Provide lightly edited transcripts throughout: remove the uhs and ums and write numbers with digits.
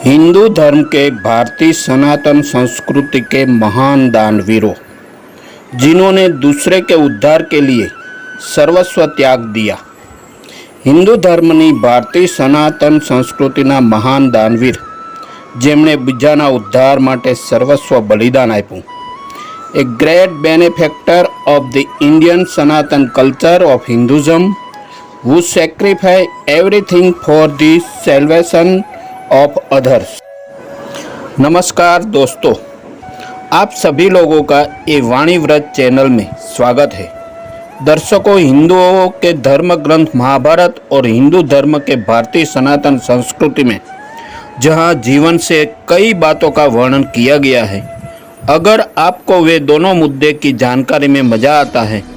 हिंदू धर्म के भारतीय सनातन संस्कृति के महान दानवीरों, जिन्होंने दूसरे के उद्धार के लिए सर्वस्व त्याग दिया। हिंदू धर्मनी भारतीय सनातन संस्कृतिना महान दानवीर जेमणे बीजाना उद्धार माटे सर्वस्व बलिदान आप्युं। A great benefactor of the Indian Sanatan culture of Hinduism who sacrifice everything for the salvation of others। नमस्कार दोस्तों, आप सभी लोगों का ये वाणी व्रत चैनल में स्वागत है। दर्शकों, हिंदुओं के धर्म ग्रंथ महाभारत और हिंदू धर्म के भारतीय सनातन संस्कृति में जहाँ जीवन से कई बातों का वर्णन किया गया है, अगर आपको वे दोनों मुद्दे की जानकारी में मज़ा आता है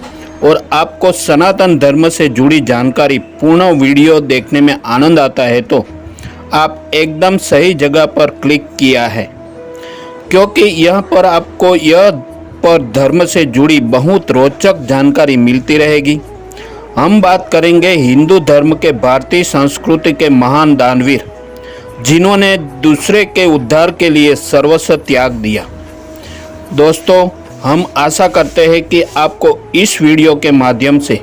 और आपको सनातन धर्म से जुड़ी जानकारी पूर्ण वीडियो देखने में आनंद आता है तो आप एकदम सही जगह पर क्लिक किया है, क्योंकि यह पर आपको धर्म से जुड़ी बहुत रोचक जानकारी मिलती रहेगी। हम बात करेंगे हिंदू धर्म के भारतीय संस्कृति के महान दानवीर, जिन्होंने दूसरे के उद्धार के लिए सर्वस्व त्याग दिया। दोस्तों, हम आशा करते हैं कि आपको इस वीडियो के माध्यम से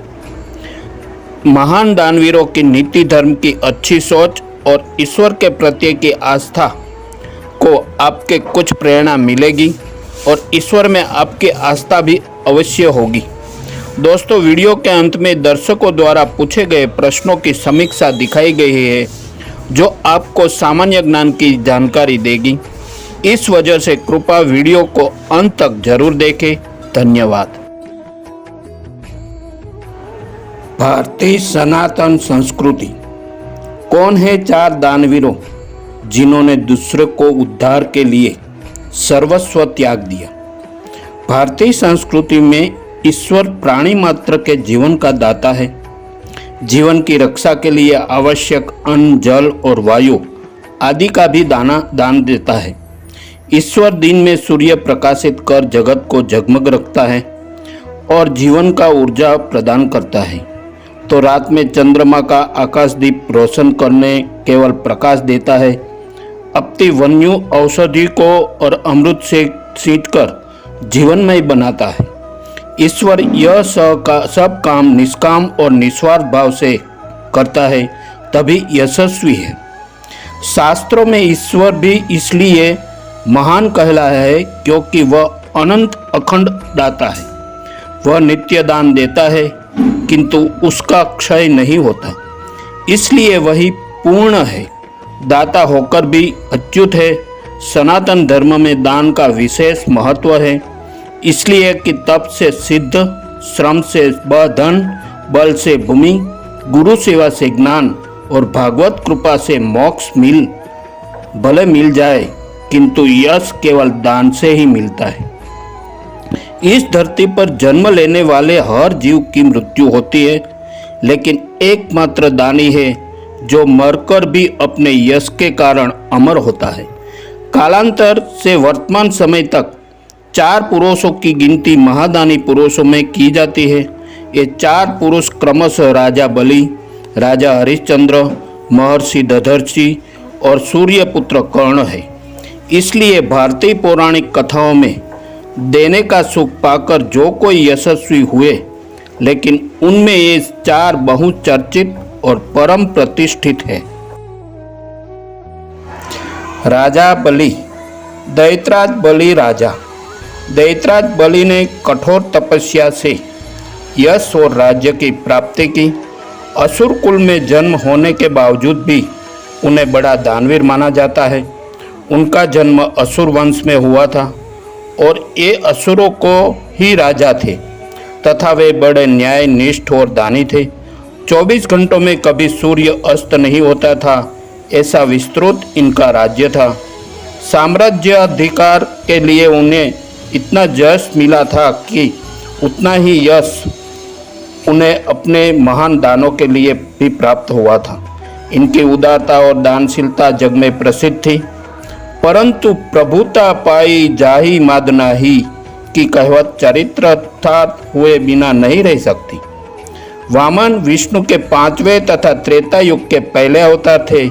महान दानवीरों की नीति, धर्म की अच्छी सोच और ईश्वर के प्रति की आस्था को आपके कुछ प्रेरणा मिलेगी और ईश्वर में आपकी आस्था भी अवश्य होगी। दोस्तों, वीडियो के अंत में दर्शकों द्वारा पूछे गए प्रश्नों की समीक्षा दिखाई गई है, जो आपको सामान्य ज्ञान की जानकारी देगी। इस वजह से कृपया वीडियो को अंत तक जरूर देखें। धन्यवाद। भारतीय सनातन संस्कृति। कौन है चार दानवीरों जिन्होंने दूसरे को उद्धार के लिए सर्वस्व त्याग दिया? भारतीय संस्कृति में ईश्वर प्राणी मात्र के जीवन का दाता है। जीवन की रक्षा के लिए आवश्यक अन्न, जल और वायु आदि का भी दान देता है। ईश्वर दिन में सूर्य प्रकाशित कर जगत को जगमग रखता है और जीवन का ऊर्जा प्रदान करता है, तो रात में चंद्रमा का आकाशदीप रोशन करने केवल प्रकाश देता है। अपनी वन्य औषधि को और अमृत से सींचकर जीवनमय बनाता है। ईश्वर यह सब काम निष्काम और निस्वार्थ भाव से करता है, तभी यशस्वी है। शास्त्रों में ईश्वर भी इसलिए महान कहलाया है क्योंकि वह अनंत अखंड दाता है। वह नित्य दान देता है, किंतु उसका क्षय नहीं होता, इसलिए वही पूर्ण है। दाता होकर भी अच्युत है। सनातन धर्म में दान का विशेष महत्व है, इसलिए कि तप से सिद्ध, श्रम से धन, बल से भूमि, गुरु सेवा से ज्ञान और भागवत कृपा से मोक्ष भले मिल जाए, किंतु यश केवल दान से ही मिलता है। इस धरती पर जन्म लेने वाले हर जीव की मृत्यु होती है, लेकिन एकमात्र दानी है जो मरकर भी अपने यश के कारण अमर होता है। कालांतर से वर्तमान समय तक चार पुरुषों की गिनती महादानी पुरुषों में की जाती है। ये चार पुरुष क्रमशः राजा बलि, राजा हरिश्चंद्र, महर्षि दधर्षि और सूर्यपुत्र कर्ण है। इसलिए भारतीय पौराणिक कथाओं में देने का सुख पाकर जो कोई यशस्वी हुए, लेकिन उनमें ये चार बहुत चर्चित और परम प्रतिष्ठित है। राजा बलि। दैत्यराज बलि राजा। दैत्यराज बलि ने कठोर तपस्या से यश और राज्य की प्राप्ति की। असुर कुल में जन्म होने के बावजूद भी उन्हें बड़ा दानवीर माना जाता है। उनका जन्म असुर वंश में हुआ था और ये असुरों को ही राजा थे तथा वे बड़े न्यायनिष्ठ और दानी थे। 24 घंटों में कभी सूर्य अस्त नहीं होता था, ऐसा विस्तृत इनका राज्य था। साम्राज्य अधिकार के लिए उन्हें इतना यश मिला था कि उतना ही यश उन्हें अपने महान दानों के लिए भी प्राप्त हुआ था। इनकी उदारता और दानशीलता जग में प्रसिद्ध थी, परंतु प्रभुता पाई जाही माद नाही की कहावत चरितार्थ हुए बिना नहीं रह सकती। वामन विष्णु के 5वें तथा त्रेता युग के पहले अवतार थे।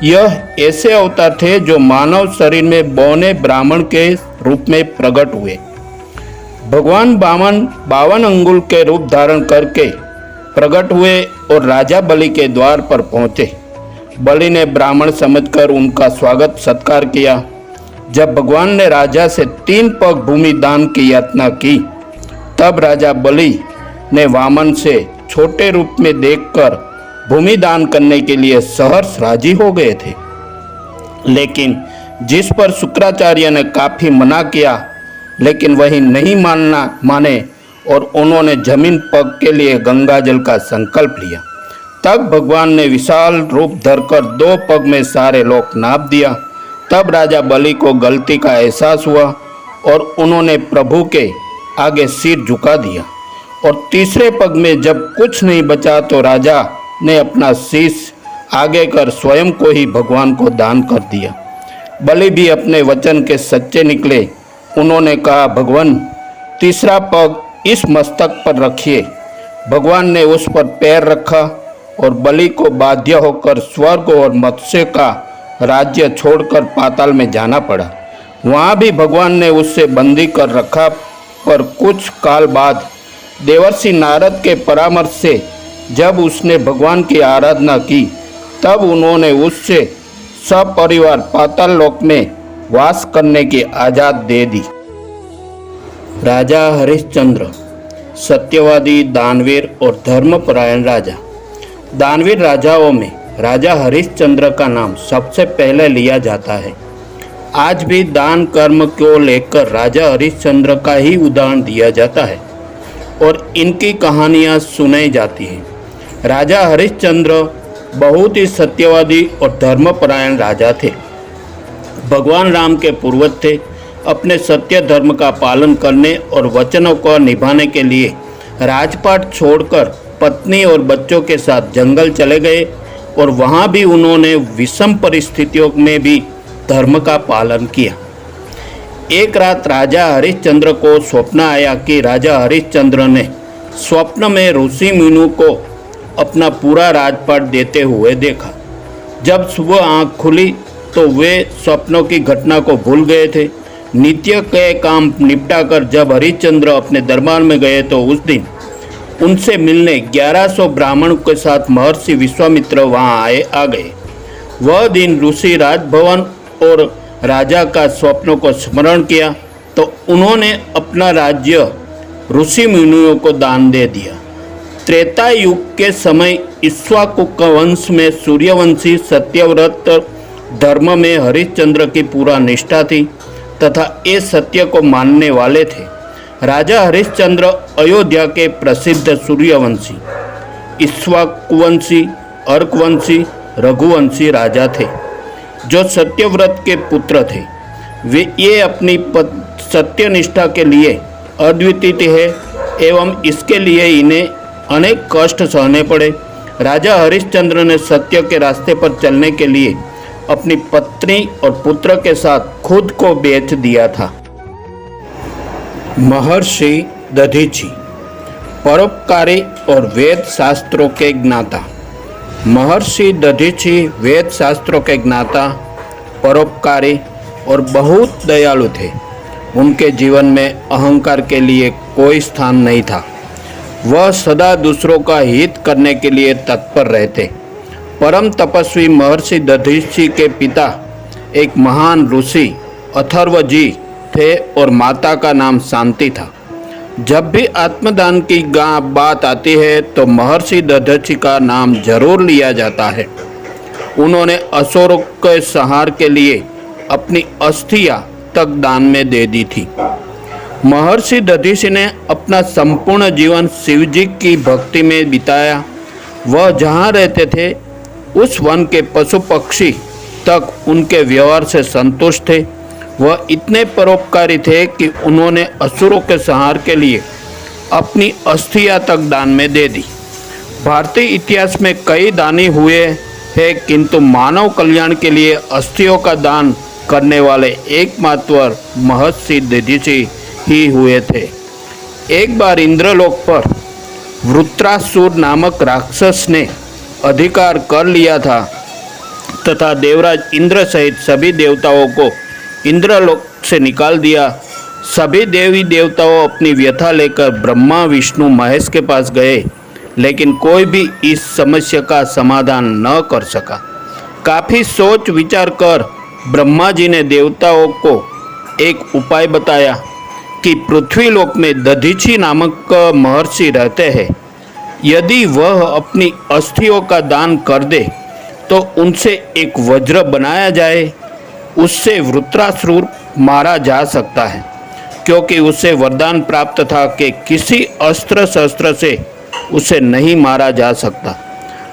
यह ऐसे अवतार थे जो मानव शरीर में बौने ब्राह्मण के रूप में प्रकट हुए। भगवान 52 अंगुल के रूप धारण करके प्रकट हुए और राजा बलि के द्वार पर पहुंचे। बलि ने ब्राह्मण समझकर उनका स्वागत सत्कार किया। जब भगवान ने राजा से 3 पग भूमि दान की याचना की, तब राजा बलि ने वामन से छोटे रूप में देखकर भूमि दान करने के लिए सहर्ष राजी हो गए थे। लेकिन जिस पर शुक्राचार्य ने काफी मना किया, लेकिन वही नहीं माने और उन्होंने जमीन पग के लिए गंगा जल का संकल्प लिया। तब भगवान ने विशाल रूप धरकर 2 पग में सारे लोक नाप दिया। तब राजा बलि को गलती का एहसास हुआ और उन्होंने प्रभु के आगे सिर झुका दिया। और तीसरे पग में जब कुछ नहीं बचा तो राजा ने अपना शीश आगे कर स्वयं को ही भगवान को दान कर दिया। बलि भी अपने वचन के सच्चे निकले। उन्होंने कहा, भगवान, तीसरा पग इस मस्तक पर रखिए। भगवान ने उस पर पैर रखा और बलि को बाध्य होकर स्वर्ग और मत्स्य का राज्य छोड़कर पाताल में जाना पड़ा। वहाँ भी भगवान ने उससे बंदी कर रखा, पर कुछ काल बाद देवर्षि नारद के परामर्श से जब उसने भगवान की आराधना की, तब उन्होंने उससे सपरिवार पाताल लोक में वास करने की आजाद दे दी। राजा हरिश्चंद्र, सत्यवादी, दानवीर और धर्मपरायण राजा। दानवीर राजाओं में राजा हरिश्चंद्र का नाम सबसे पहले लिया जाता है। आज भी दान कर्म को लेकर राजा हरिश्चंद्र का ही उदाहरण दिया जाता है और इनकी कहानियाँ सुनाई जाती हैं। राजा हरिश्चंद्र बहुत ही सत्यवादी और धर्मपरायण राजा थे। भगवान राम के पूर्वज थे। अपने सत्य धर्म का पालन करने और वचनों को निभाने के लिए राजपाट छोड़कर पत्नी और बच्चों के साथ जंगल चले गए और वहाँ भी उन्होंने विषम परिस्थितियों में भी धर्म का पालन किया। एक रात राजा हरिश्चंद्र को स्वप्न आया कि राजा हरिश्चंद्र ने स्वप्न में ऋषि मुनियों को अपना पूरा राजपाट देते हुए देखा। जब सुबह आँख खुली तो वे स्वप्नों की घटना को भूल गए थे। नित्य के काम निपटाकर जब हरिश्चंद्र अपने दरबार में गए तो उस दिन उनसे मिलने 1100 ब्राह्मणों के साथ महर्षि विश्वामित्र वहां आ गए। वह दिन ऋषि राजभवन और राजा का स्वप्नों को स्मरण किया तो उन्होंने अपना राज्य ऋषि मुनियों को दान दे दिया। त्रेता युग के समय इक्ष्वाकु वंश में सूर्यवंशी सत्यव्रत धर्म में हरिश्चंद्र की पूरा निष्ठा थी तथा ये सत्य को मानने वाले थे। राजा हरिश्चंद्र अयोध्या के प्रसिद्ध सूर्यवंशी, इक्ष्वाकुवंशी, अर्कवंशी, रघुवंशी राजा थे जो सत्यव्रत के पुत्र थे। ये अपनी सत्यनिष्ठा के लिए अद्वितीय है एवं इसके लिए इन्हें अनेक कष्ट सहने पड़े। राजा हरिश्चंद्र ने सत्य के रास्ते पर चलने के लिए अपनी पत्नी और पुत्र के साथ खुद को बेच दिया था। महर्षि दधीची, परोपकारी और वेद शास्त्रों के ज्ञाता। महर्षि दधीची वेद शास्त्रों के ज्ञाता, परोपकारी और बहुत दयालु थे। उनके जीवन में अहंकार के लिए कोई स्थान नहीं था। वह सदा दूसरों का हित करने के लिए तत्पर रहते। परम तपस्वी महर्षि दधीची के पिता एक महान ऋषि अथर्व जी थे और माता का नाम शांति था। जब भी आत्मदान की बात आती है तो महर्षि दधीची का नाम जरूर लिया जाता है। उन्होंने असुरों के संहार के लिए अपनी अस्थियां तक दान में दे दी थी। महर्षि दधीची ने अपना संपूर्ण जीवन शिवजी की भक्ति में बिताया। वह जहाँ रहते थे उस वन के पशु पक्षी तक उनके व्यवहार से संतुष्ट थे। वह इतने परोपकारी थे कि उन्होंने असुरों के संहार के लिए अपनी अस्थियां तक दान में दे दी। भारतीय इतिहास में कई दानी हुए हैं, किंतु मानव कल्याण के लिए अस्थियों का दान करने वाले एकमात्र महर्षि दधीची ही हुए थे। एक बार इंद्रलोक पर वृत्रासुर नामक राक्षस ने अधिकार कर लिया था तथा देवराज इंद्र सहित सभी देवताओं को इंद्रलोक से निकाल दिया। सभी देवी देवताओं अपनी व्यथा लेकर ब्रह्मा विष्णु महेश के पास गए, लेकिन कोई भी इस समस्या का समाधान न कर सका। काफ़ी सोच विचार कर ब्रह्मा जी ने देवताओं को एक उपाय बताया कि पृथ्वीलोक में दधीची नामक महर्षि रहते हैं। यदि वह अपनी अस्थियों का दान कर दे तो उनसे एक वज्र बनाया जाए। उससे वृत्रासुर मारा जा सकता है, क्योंकि उसे वरदान प्राप्त था कि किसी अस्त्र शस्त्र से उसे नहीं मारा जा सकता।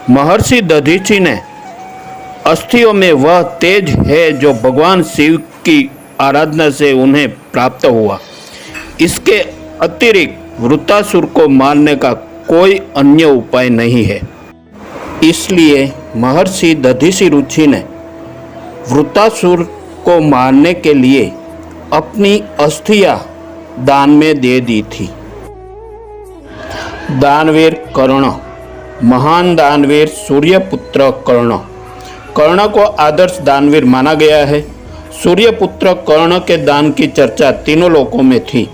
महर्षि दधीची ने अस्थियों में वह तेज है जो भगवान शिव की आराधना से उन्हें प्राप्त हुआ। इसके अतिरिक्त वृत्रासुर को मारने का कोई अन्य उपाय नहीं है। इसलिए महर्षि दधीची ऋषि ने वृत्रासुर को मारने के लिए अपनी अस्थियां दान में दे दी थी। दानवीर कर्ण। महान दानवीर सूर्यपुत्र कर्ण। कर्ण को आदर्श दानवीर माना गया है। सूर्यपुत्र कर्ण के दान की चर्चा तीनों लोकों में थी।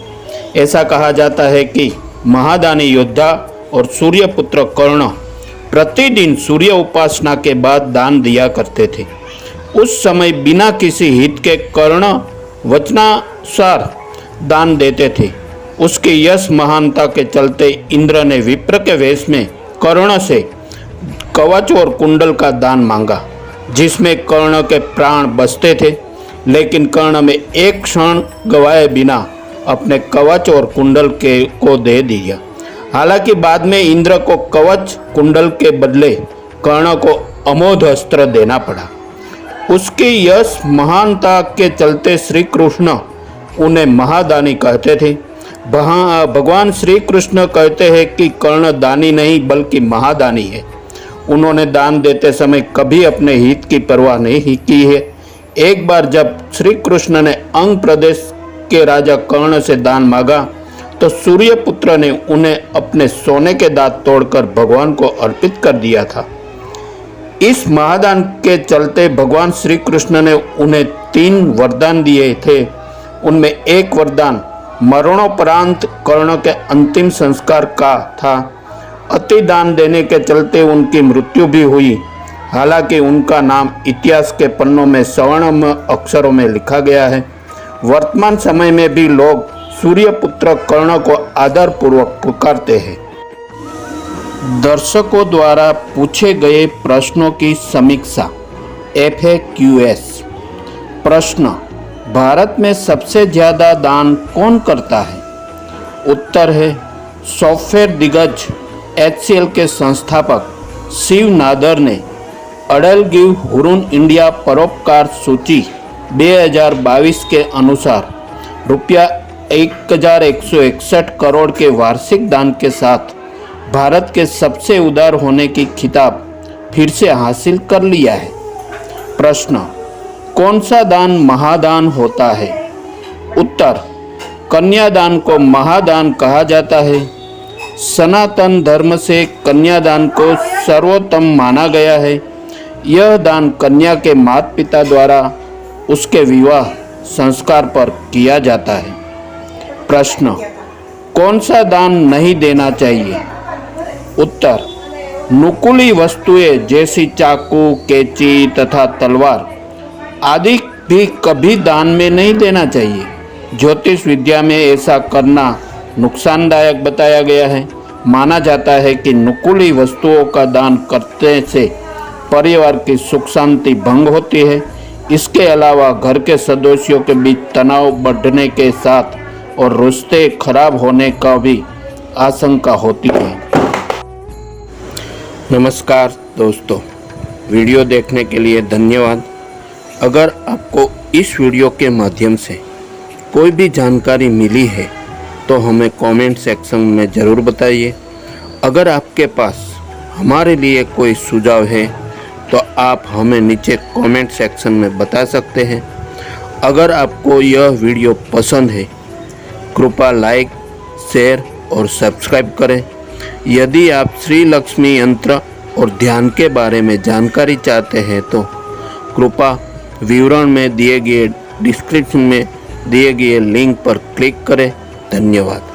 ऐसा कहा जाता है कि महादानी योद्धा और सूर्यपुत्र कर्ण प्रतिदिन सूर्य उपासना के बाद दान दिया करते थे। उस समय बिना किसी हित के कर्ण वचनानुसार दान देते थे। उसकी यश महानता के चलते इंद्र ने विप्र के वेश में कर्ण से कवच और कुंडल का दान मांगा, जिसमें कर्ण के प्राण बचते थे। लेकिन कर्ण में एक क्षण गवाए बिना अपने कवच और कुंडल को दे दिया। हालांकि बाद में इंद्र को कवच कुंडल के बदले कर्ण को अमोघ अस्त्र देना पड़ा। उसकी यश महानता के चलते श्री कृष्ण उन्हें महादानी कहते थे। भगवान श्री कृष्ण कहते हैं कि कर्ण दानी नहीं बल्कि महादानी है। उन्होंने दान देते समय कभी अपने हित की परवाह नहीं की है। एक बार जब श्री कृष्ण ने अंग प्रदेश के राजा कर्ण से दान मांगा तो सूर्यपुत्र ने उन्हें अपने सोने के दांत तोड़कर भगवान को अर्पित कर दिया था। इस महादान के चलते भगवान श्री कृष्ण ने उन्हें 3 वरदान दिए थे। उनमें एक वरदान मरणोपरांत कर्ण के अंतिम संस्कार का था। अति दान देने के चलते उनकी मृत्यु भी हुई। हालांकि उनका नाम इतिहास के पन्नों में स्वर्ण अक्षरों में लिखा गया है। वर्तमान समय में भी लोग सूर्यपुत्र कर्ण को आदरपूर्वक पुकारते हैं। दर्शकों द्वारा पूछे गए प्रश्नों की समीक्षा। FAQs। प्रश्न: भारत में सबसे ज़्यादा दान कौन करता है? उत्तर है सॉफ्टवेयर दिग्गज HCL के संस्थापक शिव नादर ने अटल गिव हुरुन इंडिया परोपकार सूची 2022 के अनुसार रुपया 1161 करोड़ के वार्षिक दान के साथ भारत के सबसे उदार होने की खिताब फिर से हासिल कर लिया है। प्रश्न: कौन सा दान महादान होता है? उत्तर: कन्यादान को महादान कहा जाता है। सनातन धर्म से कन्यादान को सर्वोत्तम माना गया है। यह दान कन्या के माता पिता द्वारा उसके विवाह संस्कार पर किया जाता है। प्रश्न: कौन सा दान नहीं देना चाहिए? उत्तर: नुकीली वस्तुएं जैसी चाकू, कैंची तथा तलवार आदि भी कभी दान में नहीं देना चाहिए। ज्योतिष विद्या में ऐसा करना नुकसानदायक बताया गया है। माना जाता है कि नुकीली वस्तुओं का दान करने से परिवार की सुख शांति भंग होती है। इसके अलावा घर के सदस्यों के बीच तनाव बढ़ने के साथ और रिश्ते खराब होने का भी आशंका होती है। नमस्कार दोस्तों, वीडियो देखने के लिए धन्यवाद। अगर आपको इस वीडियो के माध्यम से कोई भी जानकारी मिली है तो हमें कमेंट सेक्शन में ज़रूर बताइए। अगर आपके पास हमारे लिए कोई सुझाव है तो आप हमें नीचे कमेंट सेक्शन में बता सकते हैं। अगर आपको यह वीडियो पसंद है कृपया लाइक, शेयर और सब्सक्राइब करें। यदि आप श्री लक्ष्मी यंत्र और ध्यान के बारे में जानकारी चाहते हैं तो कृपया विवरण में दिए गए डिस्क्रिप्शन में दिए गए लिंक पर क्लिक करें। धन्यवाद।